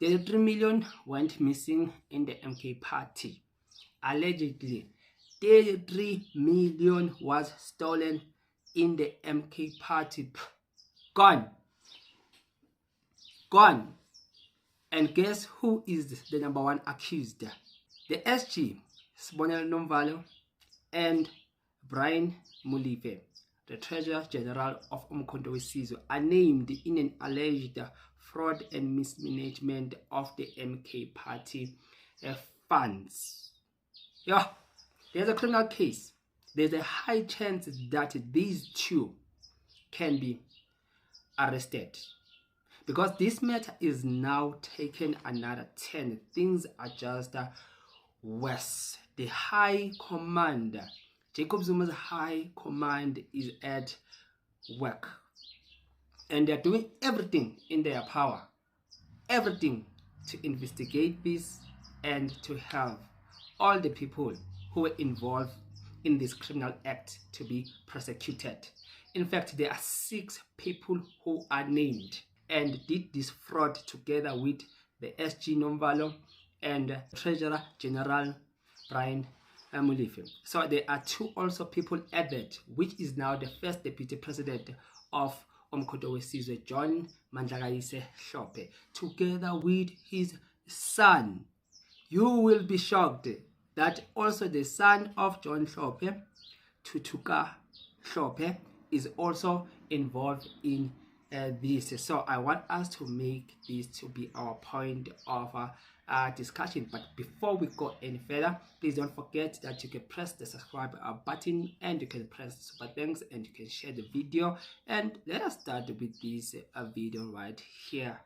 33 million went missing in the MK party. Allegedly, 33 million was stolen in the MK party. Gone. And guess who is the number one accused? The SG, Sibonelo Nomvalo, and Brian Molefe, the Treasurer General of Umkhonto weSizwe, are named in an alleged fraud and mismanagement of the MK party funds. Yeah, there's a criminal case. There's a high chance that these two can be arrested, because this matter is now taking another turn. Things are just worse. The high command, Jacob Zuma's high command, is at work, and they're doing everything in their power, everything to investigate this and to have all the people who were involved in this criminal act to be prosecuted. In fact, there are 6 people who are named and did this fraud together with the SG Nomvalo and Treasurer General Brian Molefe. So there are 2 also people added, which is now the first deputy president of Umkhonto weSizwe, John Mandlakaise Hlophe, together with his son. You will be shocked that also the son of John Hlophe, Tutuka Hlophe, is also involved in this. So I want us to make this to be our point of discussion. But before we go any further, please don't forget that you can press the subscribe button, and you can press the super thanks, and you can share the video. And let us start with this video right here.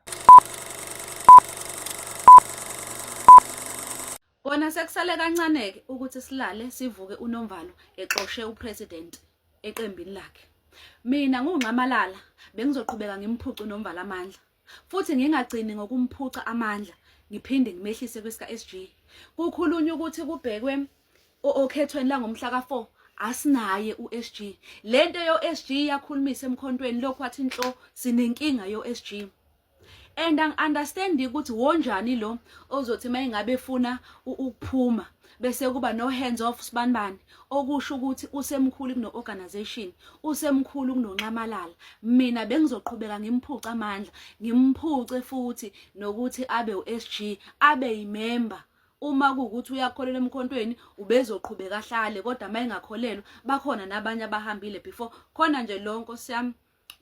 Bona sekusale kancane ke ukuthi silale sivuke uNomvalo exoxe upresident eqembini lakhe. Mina ngungqamalala bengizoqhubeka ngimphuca uNomvalo amandla, futhi ngingagcini ngokumphuca amandla ngiphinde ngimehlise kwesika SG. Kukhulunywa ukuthi kubhekwe okhethweni la ngomhla ka4 asinaye uSG. Lento yo SG yakhulumisa emkhontweni lokho wathi inhlo sinenkinga yo SG. And I understand ukuthi wonjani lo ozothi mayingabe efuna ukuphuma bese kuba no hands off sibanibani, okusho ukuthi usemkhulu kuno organization, usemkhulu kunonqamalala. Mina bengizoqhubeka ngimphuca amandla, ngimphuce futhi nokuthi abe uSG, abe yimember. Uma kuukuthi uyakholela emkhontweni ubezoqhubeka ahlale, kodwa mayingakholelwa bakhona nabanye abahambile before khona nje lo Nkosi yami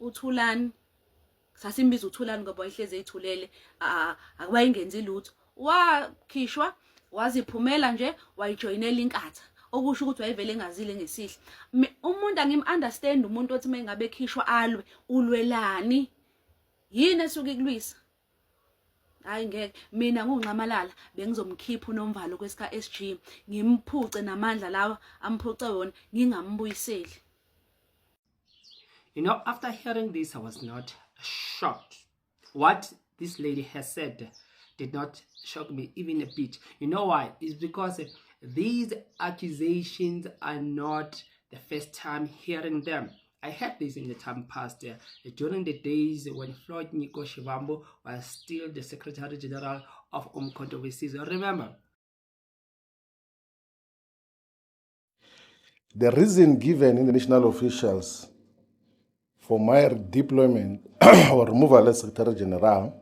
uThulani, sasimbiza uThulani ngoba wayehleze ethulele akwayengenzi lutho, wakhishwa waziphumela nje wayijoinela inkatha, okusho ukuthi wayevele engazile ngesihle. Umuntu angim-understand umuntu othi mayingabe ekhishwa alwe, ulwelani yini esuke kulwisa? Hayi ngeke. Mina ngungqamalala bengizomkhipha uNomvalo kwesika SG, ngimphuce namandla lawa amphuce wona ngingambuyiseli. You know, after hearing this, I was not shocked. What this lady has said did not shock me even a bit. You know why? It's because these accusations are not the first time hearing them. I heard this in the time past during the days when Floyd Nyiko Shivambu was still the Secretary General of Umkhonto weSizwe. Remember? The reason given in the national officials for my deployment or removal as Secretary General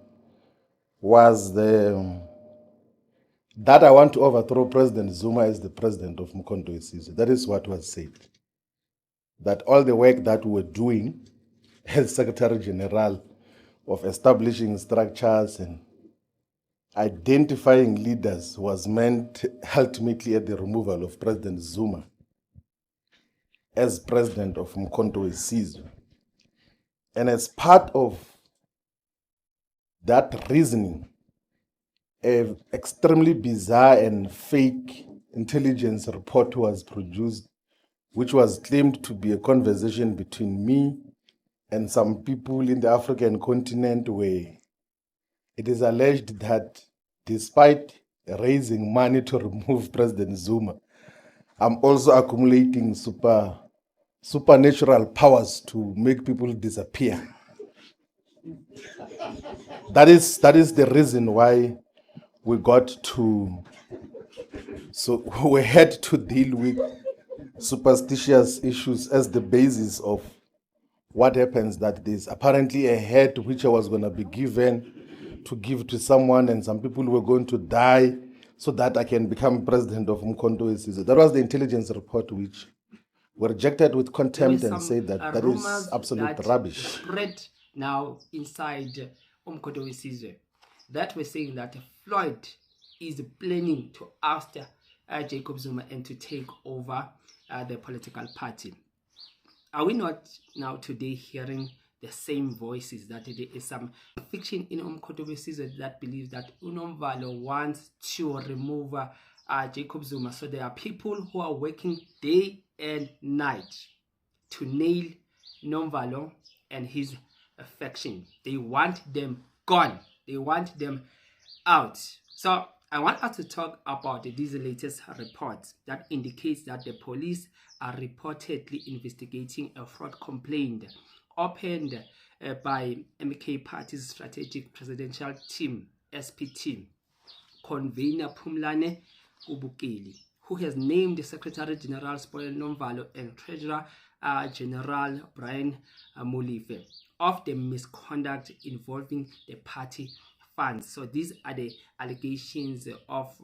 was that I want to overthrow President Zuma as the president of Umkhonto weSizwe. That is what was said. That all the work that we were doing as Secretary General of establishing structures and identifying leaders was meant ultimately at the removal of President Zuma as president of Umkhonto weSizwe. And as part of that reasoning, an extremely bizarre and fake intelligence report was produced, which was claimed to be a conversation between me and some people in the African continent, where it is alleged that despite raising money to remove President Zuma, I'm also accumulating supernatural powers to make people disappear. that is the reason why we got to, so we had to deal with superstitious issues as the basis of what happens, that there's apparently a head which I was going to be given to give to someone, and some people were going to die so that I can become president of Umkhonto we Sizwe. That was the intelligence report which were rejected with contempt and said that that is absolute rubbish. Spread now inside Umkhonto we Sizwe that we're saying that Floyd is planning to oust Jacob Zuma and to take over the political party. Are we not now today hearing the same voices that there is some fiction in Umkhonto we Sizwe that believes that uNomvalo wants to remove Jacob Zuma? So there are people who are working day and night to nail Nomvalo and his faction. They want them gone. They want them out. So I want us to talk about these latest reports that indicates that the police are reportedly investigating a fraud complaint opened by MK Party's strategic presidential team, SPT, convener Phumlane Ubukeli, who has named Secretary General Sibonelo Nomvalo and Treasurer General Brian Molefe of the misconduct involving the party funds. So these are the allegations of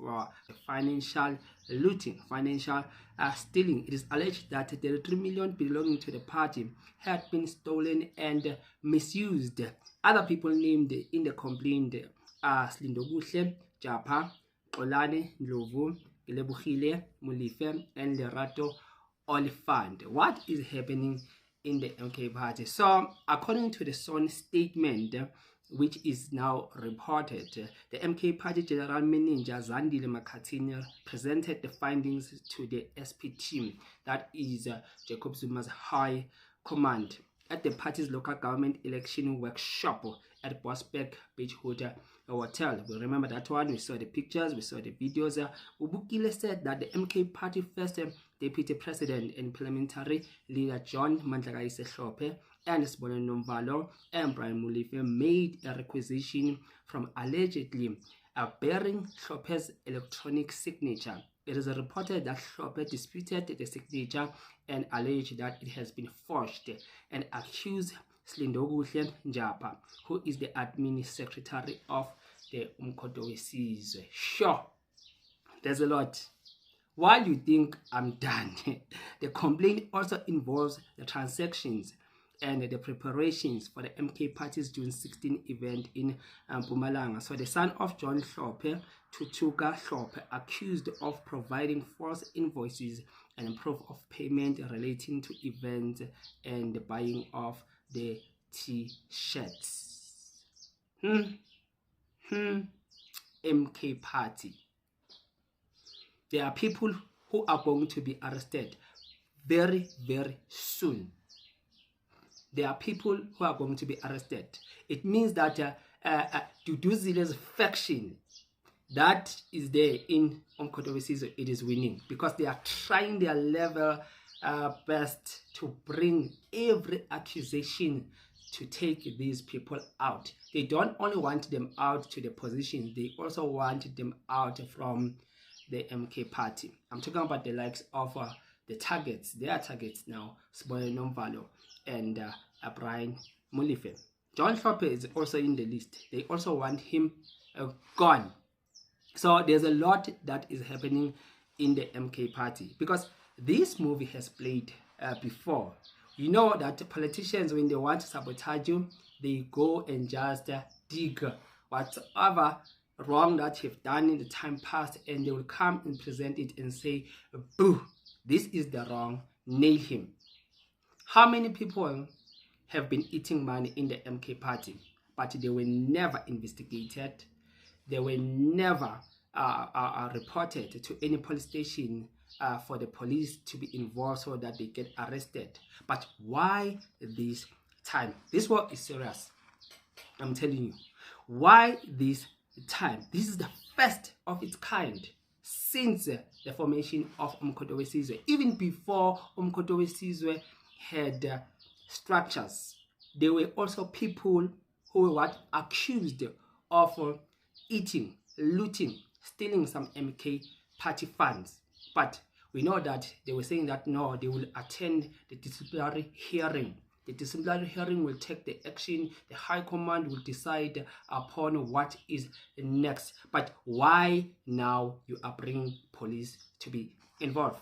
financial looting, financial stealing. It is alleged that the 3 million belonging to the party had been stolen and misused. Other people named in the complaint are Slindoguhle, Japa, Xolani Ndlovu, Lebukhile, Molefe, and Lerato Oliphant. What is happening in the MK Party? So according to the Sun statement, which is now reported, the MK Party General Manager Zandile Makhathini presented the findings to the SP team, that is Jacob Zuma's high command, at the party's local government election workshop at Bosbeck Beachwood Hotel. We remember that one. We saw the pictures, we saw the videos. Ubukile said that the MK Party first Deputy President and Parliamentary Leader John Mandlakaise Hlophe and Sibonelo Nomvalo and Brian Molefe made a requisition from allegedly bearing Hlophe's electronic signature. It is reported that Hlophe disputed the signature and alleged that it has been forged, and accused Slindoguhle Njapa, who is the admin secretary of the Umkhonto we Sizwe. Sure, there's a lot. While you think I'm done, the complaint also involves the transactions and the preparations for the MK Party's June 16 event in Mpumalanga. So the son of John Hlophe, Tutuka Hlophe, accused of providing false invoices and proof of payment relating to events and the buying of the T-shirts. MK Party. There are people who are going to be arrested very, very soon. There are people who are going to be arrested. It means that Duduzile's faction that is there in Umkhonto we Sizwe, it is winning, because they are trying their level best to bring every accusation to take these people out. They don't only want them out to the positions, they also want them out from the MK Party. I'm talking about the likes of the targets, their targets now, Sibonelo Nomvalo and Brian Molefe. John Hlophe is also in the list. They also want him gone. So there's a lot that is happening in the MK Party, because this movie has played before. You know that politicians, when they want to sabotage you, they go and just dig whatever wrong that you've done in the time past, and they will come and present it and say, boo, this is the wrong, nail him. How many people have been eating money in the MK Party, but they were never investigated? They were never reported to any police station for the police to be involved so that they get arrested. But why this time? This war is serious. I'm telling you. Why this time? This is the first of its kind since the formation of Umkhonto we Sizwe. Even before Umkhonto we Sizwe had structures, there were also people who were accused of eating, looting, stealing some MK party funds. But we know that they were saying that no, they will attend the disciplinary hearing. The disciplinary hearing will take the action. The High Command will decide upon what is next. But why now you are bringing police to be involved?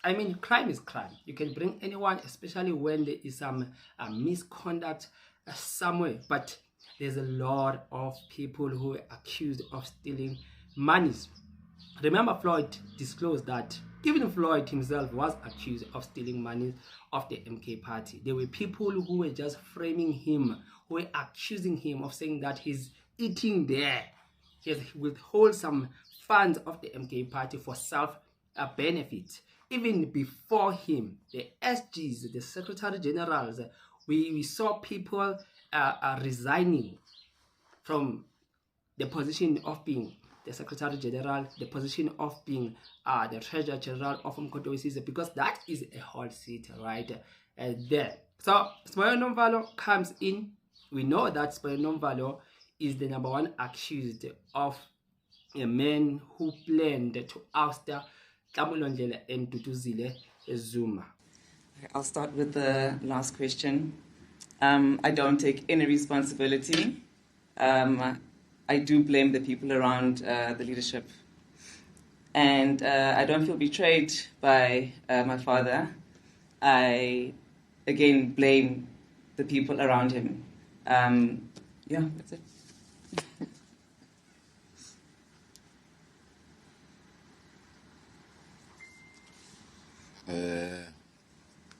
I mean, crime is crime. You can bring anyone, especially when there is some misconduct somewhere. But there's a lot of people who are accused of stealing monies. Remember, Floyd disclosed that even Floyd himself was accused of stealing money of the MK party. There were people who were just framing him, who were accusing him of saying that he's eating there. He has withhold some funds of the MK party for self-benefit. Even before him, the SGs, the Secretary Generals, we saw people resigning from the position of being the Secretary General, the position of being the Treasurer General of Umkhonto we Sizwe, because that is a hot seat right there. So Sibuya Nomvalo comes in. We know that Sibuya Nomvalo is the #1 accused of a man who planned to oust Ntambo and Duduzile Zuma. I'll start with the last question. I don't take any responsibility. I do blame the people around the leadership. And I don't feel betrayed by my father. I, again, blame the people around him. Yeah, that's it.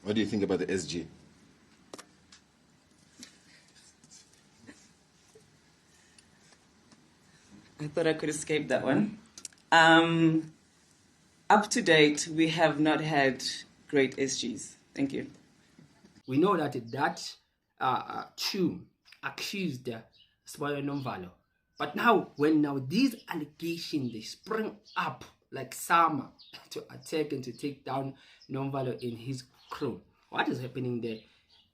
What do you think about the SG? I thought I could escape that one. Up to date, we have not had great SGs. Thank you. We know that two accused Sibuya Nomvalo. But now, when these allegations, they spring up like summer to attack and to take down Nomvalo in his crew. What is happening there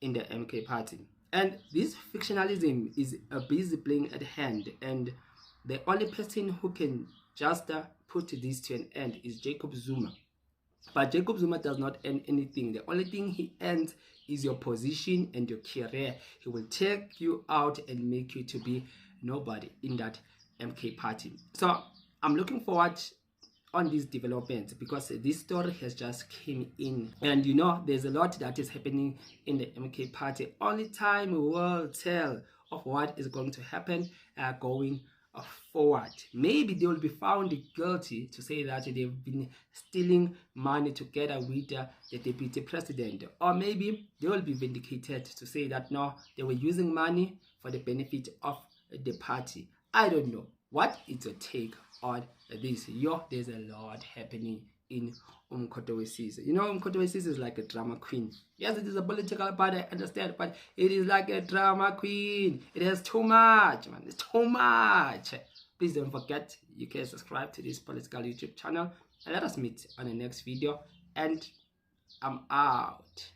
in the MK party? And this fictionalism is busy playing at hand, and the only person who can just put this to an end is Jacob Zuma. But Jacob Zuma does not earn anything. The only thing he earns is your position and your career. He will take you out and make you to be nobody in that MK party. So I'm looking forward on this development, because this story has just came in, and you know there's a lot that is happening in the MK party. Only time will tell of what is going to happen going forward. Maybe they will be found guilty to say that they've been stealing money together with the deputy president, or maybe they will be vindicated to say that no, they were using money for the benefit of the party. I don't know. What is your take on this? There's a lot happening in Umkhonto we Sizwe. You know, Umkhonto we Sizwe is like a drama queen. Yes, it is a political party, I understand, but it is like a drama queen. It has too much, man. It's too much. Please don't forget, you can subscribe to this political YouTube channel, and let us meet on the next video. And I'm out.